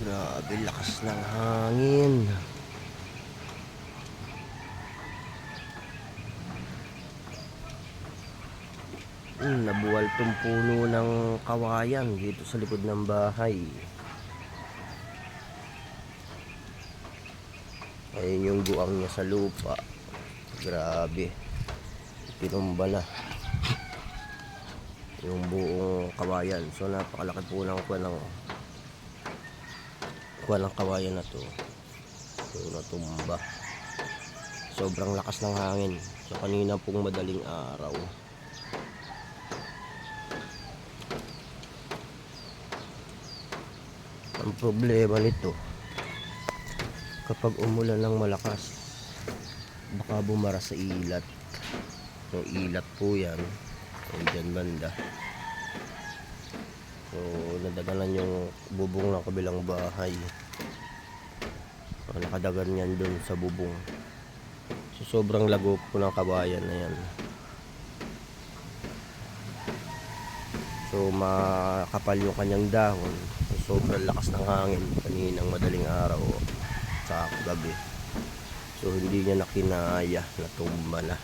Grabe lakas ng hangin. Nabuwal tong puno ng kawayan dito sa likod ng bahay. Ayun yung buang niya sa lupa. Grabe. Tinumba na yung buong kawayan. So napakalaki po ng kuha ng kawayan na to. So natumba. Sobrang lakas ng hangin. So kanina pong madaling araw. Ang problema nito, kapag umulan ng malakas, baka bumara sa ilat. Yung ilat po yan, dyan banda. So nadaganan yung bubong ng kabilang bahay. So, nakadagan yan dun sa bubong. So sobrang lago po ng kawayan na yan. So makapal yung kanyang dahon. So, sobrang lakas ng hangin kaninang madaling araw sa gabi. So hindi niya na kinaya, natumba na.